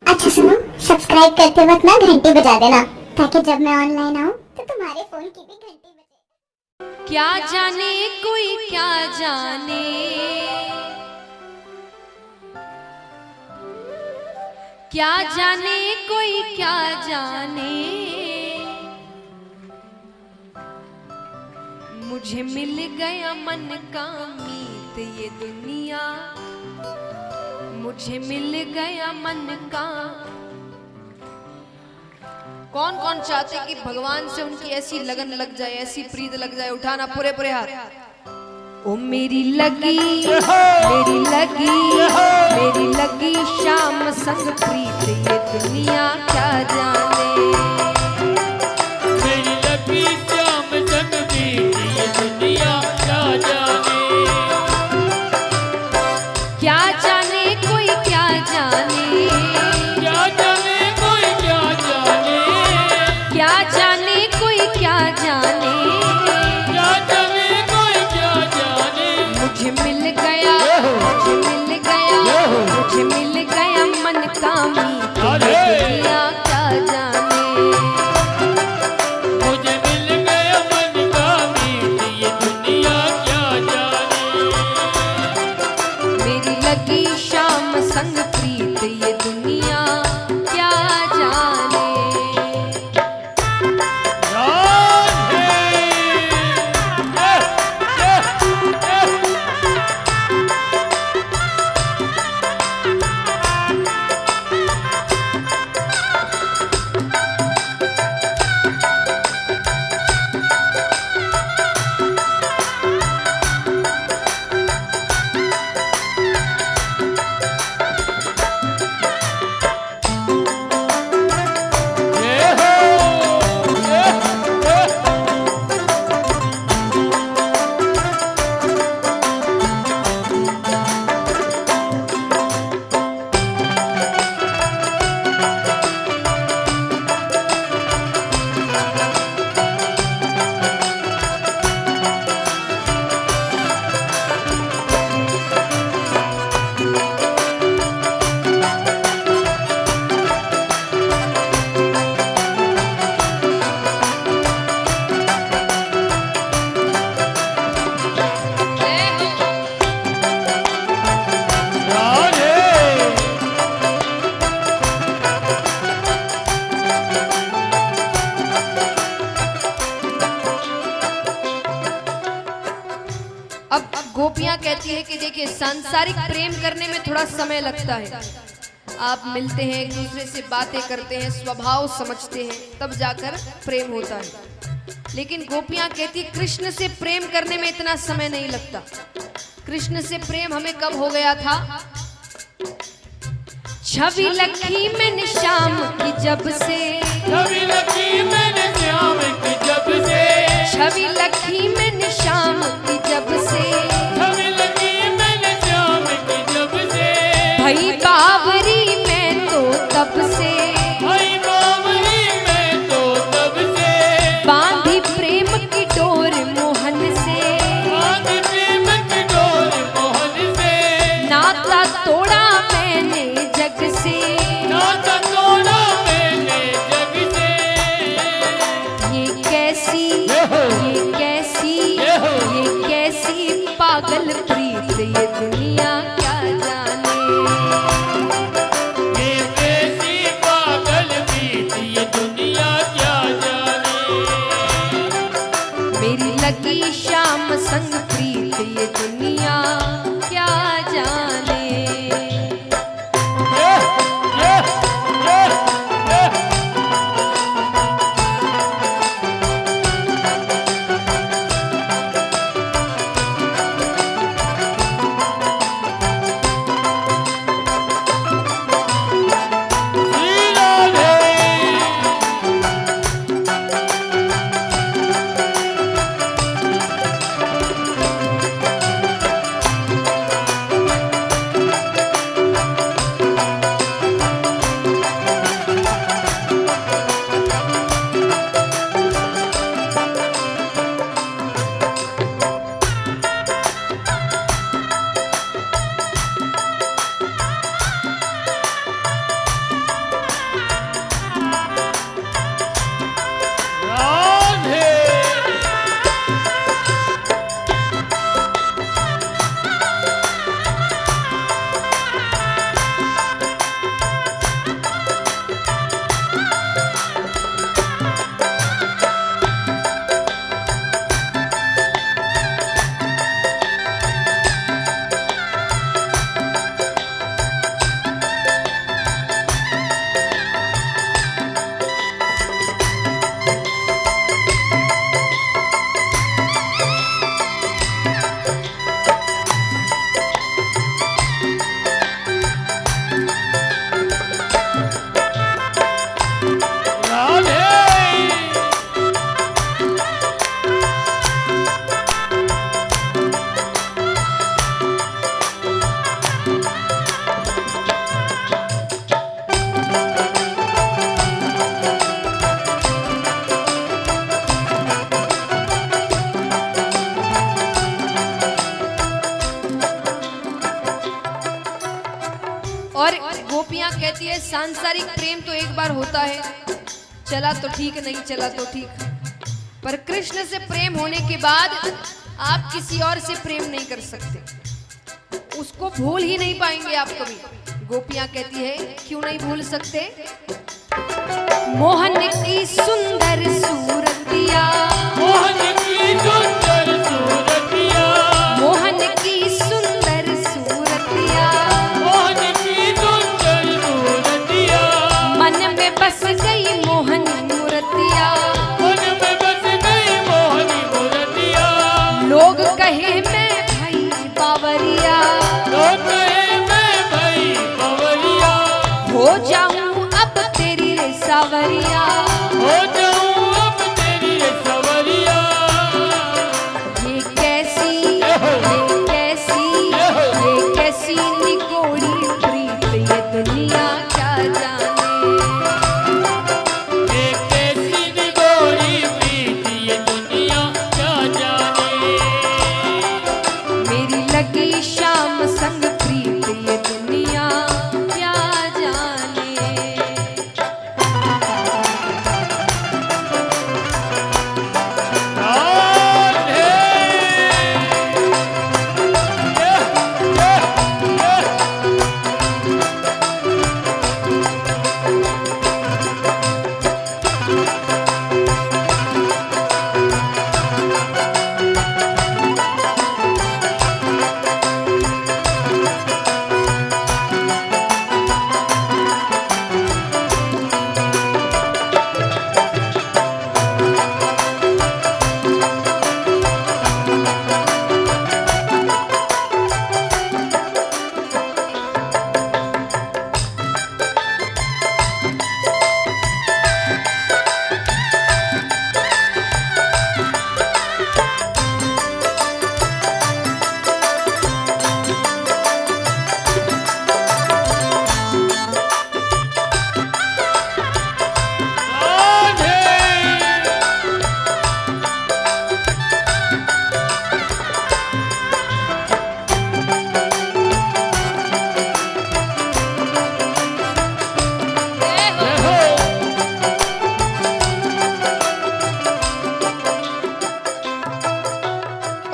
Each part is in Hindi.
अच्छा सुनो, सब्सक्राइब करते वक्त ना घंटी बजा देना, ताकि जब मैं ऑनलाइन आऊँ तो तुम्हारे फोन की भी घंटी बजे। क्या जाने कोई क्या जाने, क्या जाने कोई क्या जाने, मुझे मिल गया मन का मीत ये दुनिया, मुझे मिल गया मन का। कौन कौन चाहते कि भगवान से उनकी ऐसी लगन लग जाए, ऐसी प्रीत लग जाए? उठाना पूरे पूरे हाथ। ओ मेरी लगी मेरी लगी मेरी लगी शाम संग प्रीत ये दुनिया क्या जाने, मेरी लगी शाम संग प्रीत ये दुनिया क्या जाने, क्या जाने कोई क्या जाने, क्या जाने कोई क्या जाने, क्या जाने कोई क्या जाने, क्या जाने कोई क्या जाने, मुझे मिल गया मुझे मिल गया मुझे मिल गया मन का मीत ये दुनिया क्या जाने, मुझे मिल गया मन का मीत ये दुनिया क्या जाने, मेरी लगी शाम संग प्रीत ये दुनिया क्या जाने। अब गोपियां कहती है कि देखिए सांसारिक प्रेम करने में थोड़ा समय लगता है, आप मिलते हैं एक दूसरे से बातें करते हैं, स्वभाव समझते हैं, तब जाकर प्रेम होता है। लेकिन गोपियां कहती है कृष्ण से प्रेम करने में इतना समय नहीं लगता। कृष्ण से प्रेम हमें कब हो गया था? छवि लखी मैंने शाम की जब से, छवि लगी मैंने श्याम की जब से, छवि लखी मैंने शाम की जब से, छवि लगी मैंने श्याम की जब से, भई बावरी मैं तो तब से, भाई बावरी मैं तो तब से, बांधी प्रेम की डोर मोहन से, बांध प्रेम की डोर मोहन से, नाता तोड़ा मैंने जग से, नाता तोड़ा मैंने जग से, ये कैसी पागल प्रीत ये दुनिया क्या जाने, ये कैसी पागल प्रीत और गोपियां कहती है सांसारिक प्रेम तो एक बार होता है, चला तो ठीक, नहीं चला तो ठीक, पर कृष्ण से प्रेम होने के बाद आप किसी और से प्रेम नहीं कर सकते, उसको भूल ही नहीं पाएंगे आप कभी। गोपियां कहती है क्यों नहीं भूल सकते? मोहन की सुंदर सूरतिया, मोहन की सुंदर सूरतिया, मोहन की सुंदर सूरतिया, मोहन की सुंदर सूरतिया, मन में बस गई मोहन मूर्तिया, मन में बस गई मोहनी मूर्तिया, लोग कहे मैं भाई बावरिया, लोग कहे मैं भाई बावरिया, हो जाऊं अब तेरी रे सावरिया, हो जाऊं अब तेरी सवरिया। ये कैसी निगोड़ी प्रीत ये दुनिया क्या जाने, ये कैसी निगोरी प्रीत ये दुनिया क्या जाने, मेरी लगी शाम संग प्रीत ये दुनिया क्या जाने।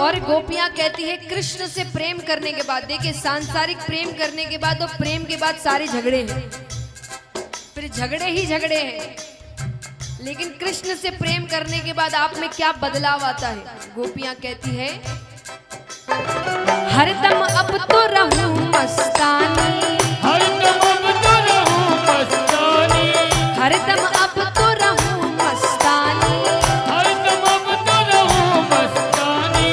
और गोपियां कहती है कृष्ण से प्रेम करने के बाद, देखिए सांसारिक प्रेम करने के बाद और प्रेम के बाद सारे झगड़े हैं, फिर झगड़े ही झगड़े हैं, लेकिन कृष्ण से प्रेम करने के बाद आप में क्या बदलाव आता है? गोपियां कहती है हरदम अब तो रहूं मस्तानी, हरदम अब तो रहूं मस्तानी, हरदम अब तो रहूं मस्तानी, हरदम अब तो रहूं मस्तानी,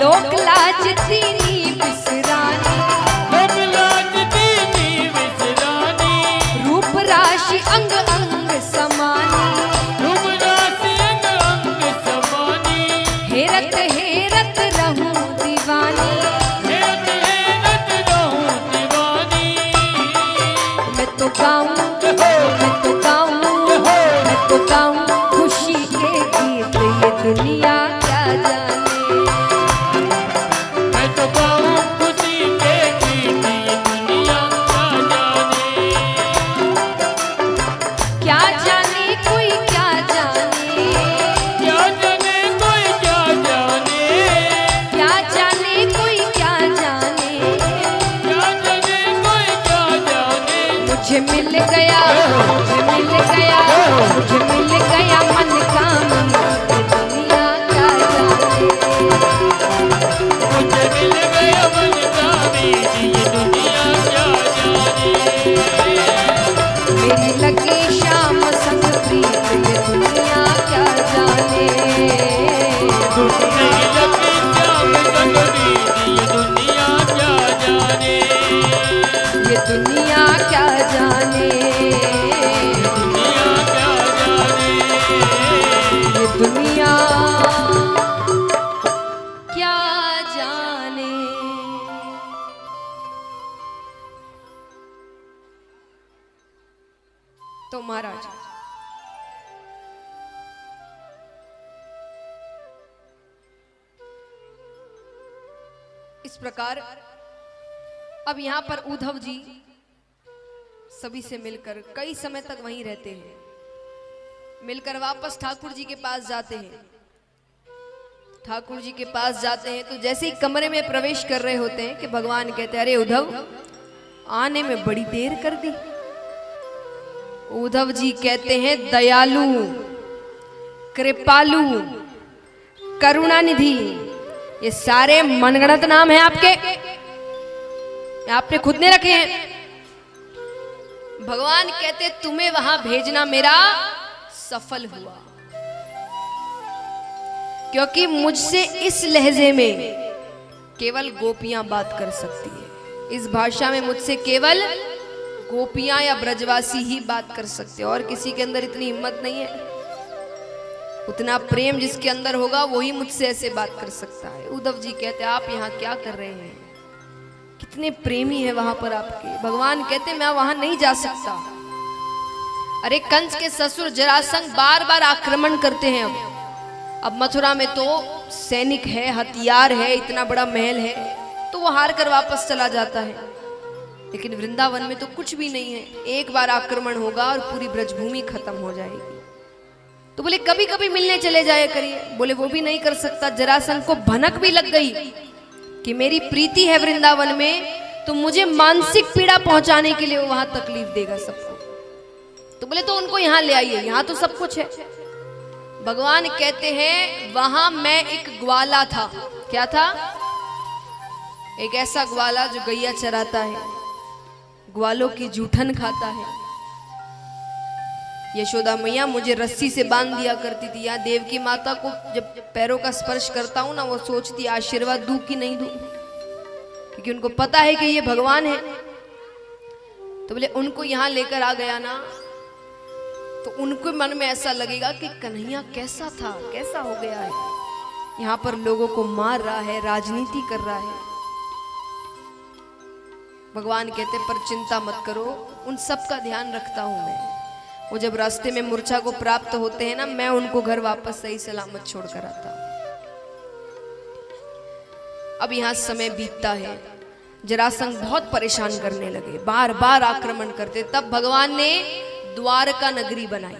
लोक लाज दीनी बिसरानी, लोक लाज दीनी विसरानी, रूप राशि अंग अंग समानी, रूप राशि अंग अंग समानी, हेरत हेरत रहूं दीवानी, हेरत हेरत रहूं दीवानी, मैं तो गाऊं, मैं तो गाऊं, मैं तो गाऊं खुशी के गीत ये दुनिया क्या जाने, मैं तो गाऊं खुशी के गीत ये दुनिया क्या जाने, क्या जाने कोई क्या जाने, क्या जाने कोई क्या जाने, क्या जाने कोई क्या जाने, क्या जाने कोई क्या जाने, मुझे मिल गया, मुझे मिल गया, मुझे मिल गया मन का मंदिर, दुनिया क्या जाने, मुझे मिल गया मन का मीत ये दुनिया क्या जाने, मेरी लगी शाम संग प्रीत ये दुनिया क्या जाने, मेरी लगी शाम संग मीत ये दुनिया क्या जाने, ये दुनिया क्या जाने, दुनिया क्या जाने, ये दुनिया क्या जाने। तो महाराज इस प्रकार अब यहां पर उद्धव जी सभी से मिलकर कई समय तक वहीं रहते हैं। मिलकर वापस ठाकुर जी के पास जाते हैं। ठाकुर जी के पास जाते हैं तो जैसे ही कमरे में प्रवेश कर रहे होते हैं कि भगवान कहते हैं, अरे उद्धव, आने में बड़ी देर कर दी। उद्धव जी कहते हैं, दयालु, कृपालु, करुणानिधि, ये सारे मनगढ़ंत नाम हैं आपके, आपने खुद ने रखे हैं। भगवान कहते, तुम्हें वहां भेजना मेरा सफल हुआ, क्योंकि मुझसे इस लहजे में केवल गोपियां बात कर सकती है। इस भाषा में मुझसे केवल गोपियां या ब्रजवासी ही बात कर सकते हैं, और किसी के अंदर इतनी हिम्मत नहीं है। उतना प्रेम जिसके अंदर होगा वही मुझसे ऐसे बात कर सकता है। उद्धव जी कहते, आप यहाँ क्या कर रहे हैं? कितने प्रेमी है वहां पर आपके। भगवान कहते, मैं वहां नहीं जा सकता। अरे कंस के ससुर जरासंध बार बार आक्रमण करते हैं। अब मथुरा में तो सैनिक है, हथियार है, इतना बड़ा महल है, तो वो हार कर वापस चला जाता है। लेकिन वृंदावन में तो कुछ भी नहीं है। एक बार आक्रमण होगा और पूरी ब्रजभूमि खत्म हो जाएगी। तो बोले कभी कभी मिलने चले जाया करिए। बोले वो भी नहीं कर सकता। जरासंध को भनक भी लग गई कि मेरी प्रीति है वृंदावन में, तो मुझे मानसिक पीड़ा पहुंचाने के लिए वो वहां तकलीफ देगा सबको। तो बोले तो उनको यहां ले आइए, यहां तो सब कुछ है। भगवान कहते हैं, वहां मैं एक ग्वाला था। क्या था? एक ऐसा ग्वाला जो गैया चराता है, ग्वालों की जूठन खाता है। यशोदा मैया मुझे रस्सी से बांध दिया करती थी। यहाँ देवकी माता को जब पैरों का स्पर्श करता हूं ना, वो सोचती आशीर्वाद दूं कि नहीं दूं, क्योंकि उनको पता है कि ये भगवान है। तो बोले उनको यहां लेकर आ गया ना, तो उनको मन में ऐसा लगेगा कि कन्हैया कैसा था, कैसा हो गया है, यहाँ पर लोगों को मार रहा है, राजनीति कर रहा है। भगवान कहते, पर चिंता मत करो, उन सब का ध्यान रखता हूं मैं। वो जब रास्ते में मूर्छा को प्राप्त होते हैं ना, मैं उनको घर वापस सही सलामत छोड़कर आता हूं। अब यहां समय बीतता है। जरासंध बहुत परेशान करने लगे, बार बार आक्रमण करते। तब भगवान ने द्वारका नगरी बनाई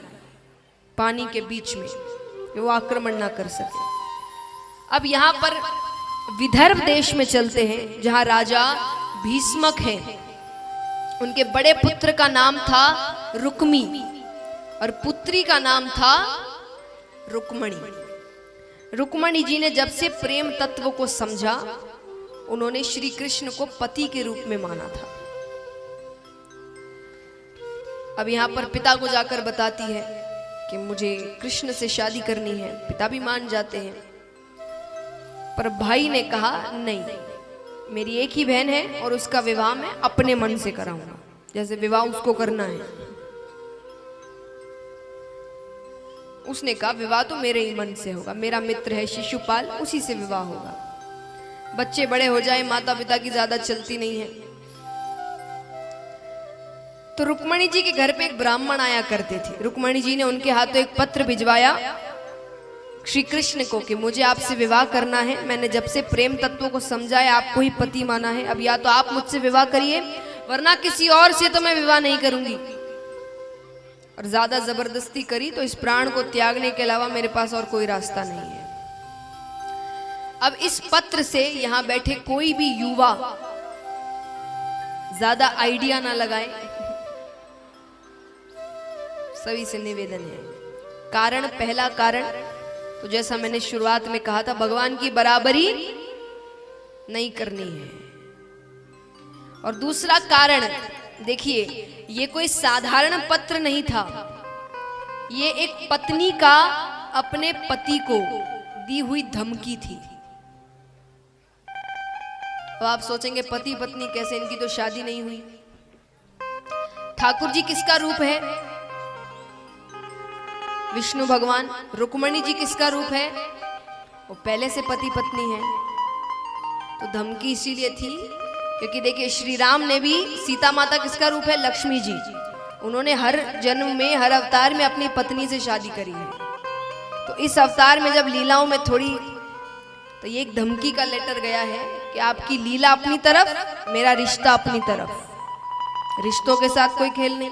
पानी के बीच में, कि वो आक्रमण ना कर सके। अब यहां पर विदर्भ देश में चलते हैं, जहां राजा भीष्मक हैं। उनके बड़े पुत्र का नाम था रुक्मी और पुत्री का नाम था रुक्मणी। रुक्मणी जी ने जब से प्रेम तत्व को समझा, उन्होंने श्री कृष्ण को पति के रूप में माना था। अब यहां पर पिता को जाकर बताती है कि मुझे कृष्ण से शादी करनी है। पिता भी मान जाते हैं, पर भाई ने कहा नहीं, मेरी एक ही बहन है और उसका विवाह मैं अपने मन से कराऊंगा, जैसे विवाह उसको करना है। उसने कहा विवाह तो मेरे ही मन से होगा, मेरा मित्र है शिशुपाल, उसी से विवाह होगा। बच्चे बड़े हो जाए, माता पिता की ज्यादा चलती नहीं है। तो रुक्मणी जी के घर पे एक ब्राह्मण आया करते थे। रुक्मणी जी ने उनके हाथों एक पत्र भिजवाया श्री कृष्ण को कि मुझे आपसे विवाह करना है। मैंने जब से प्रेम तत्वों को समझा है, आपको ही पति माना है। अब या तो आप मुझसे विवाह करिए, वरना किसी और से तो मैं विवाह नहीं करूंगी। और ज्यादा जबरदस्ती करी तो इस प्राण को त्यागने के अलावा मेरे पास और कोई रास्ता नहीं है। अब इस पत्र से यहां बैठे कोई भी युवा ज्यादा आइडिया ना लगाए, सभी से निवेदन है। कारण, पहला कारण तो जैसा मैंने शुरुआत में कहा था, भगवान की बराबरी नहीं करनी है। और दूसरा कारण देखिए, ये कोई साधारण पत्र नहीं था, ये एक पत्नी का अपने पति को दी हुई धमकी थी। तो आप सोचेंगे पति पत्नी कैसे, इनकी तो शादी नहीं हुई। ठाकुर जी किसका रूप है? विष्णु भगवान। रुक्मणी जी किसका रूप है? वो पहले से पति पत्नी है। तो धमकी इसीलिए थी क्योंकि देखिए, श्री राम ने भी, सीता माता किसका रूप है? लक्ष्मी जी। उन्होंने हर जन्म में, हर अवतार में अपनी पत्नी से शादी करी है। तो इस अवतार में जब लीलाओं में थोड़ी, तो ये एक धमकी का लेटर गया है कि आपकी लीला अपनी तरफ, मेरा रिश्ता अपनी तरफ। रिश्तों के साथ कोई खेल नहीं,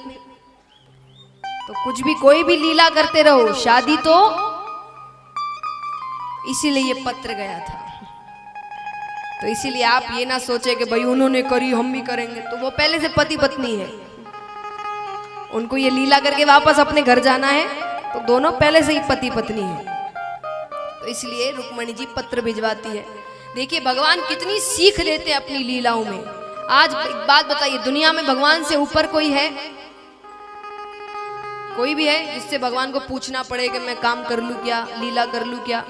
तो कुछ भी कोई भी लीला करते रहो, शादी तो इसीलिए ये पत्र गया था। तो इसीलिए आप ये ना सोचे कि भाई उन्होंने करी हम भी करेंगे, तो वो पहले से पति पत्नी है, उनको ये लीला करके वापस अपने घर जाना है, तो दोनों पहले से ही पति पत्नी है। तो इसलिए रुक्मणी जी पत्र भिजवाती है। देखिए भगवान कितनी सीख लेते हैं अपनी लीलाओं में। आज एक बात बताइए, दुनिया में भगवान से ऊपर कोई है? कोई भी है जिससे भगवान को पूछना पड़े कि मैं काम कर लूं क्या, लीला कर लूं क्या?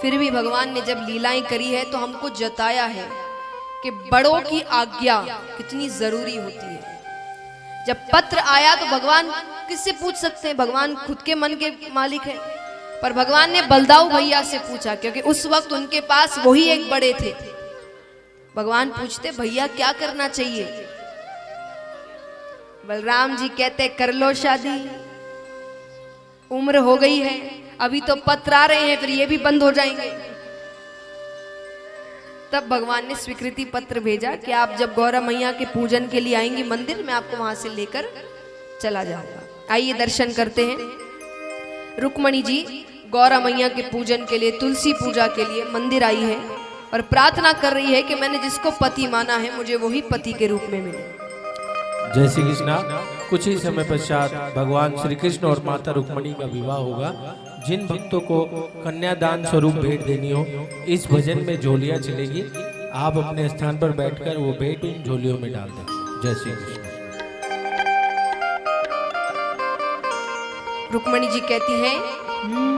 फिर भी भगवान ने जब लीलाएं करी है तो हमको जताया है कि बड़ों की आज्ञा कितनी जरूरी होती है। जब पत्र आया तो भगवान किससे पूछ सकते हैं? भगवान खुद के मन के मालिक है, पर भगवान ने बलदाऊ भैया से पूछा, क्योंकि उस वक्त उनके पास वही एक बड़े थे। भगवान पूछते भैया क्या करना चाहिए? बलराम जी कहते कर लो शादी, उम्र हो गई है, अभी तो पत्र आ रहे हैं, फिर ये भी बंद हो जाएंगे। तब भगवान ने स्वीकृति पत्र भेजा कि आप जब गौरा मैया के पूजन के लिए आएंगे मंदिर, मैं आपको वहां से लेकर चला जाऊंगा। आइए दर्शन करते हैं। रुक्मणी जी गौरा मैया के पूजन के लिए, तुलसी पूजा के लिए मंदिर आई है और प्रार्थना कर रही है कि मैंने जिसको पति माना है मुझे वही पति के रूप में मिले। जय श्री कृष्णा। कुछ ही समय पश्चात भगवान श्री कृष्ण और माता रुक्मणी का विवाह होगा। जिन भक्तों को कन्यादान स्वरूप भेंट देनी हो, इस भजन में झोलियां चलेगी, आप अपने स्थान पर बैठकर वो भेंट उन झोलियों में डाल दें। जय श्री कृष्ण। रुक्मणी जी कहती हैं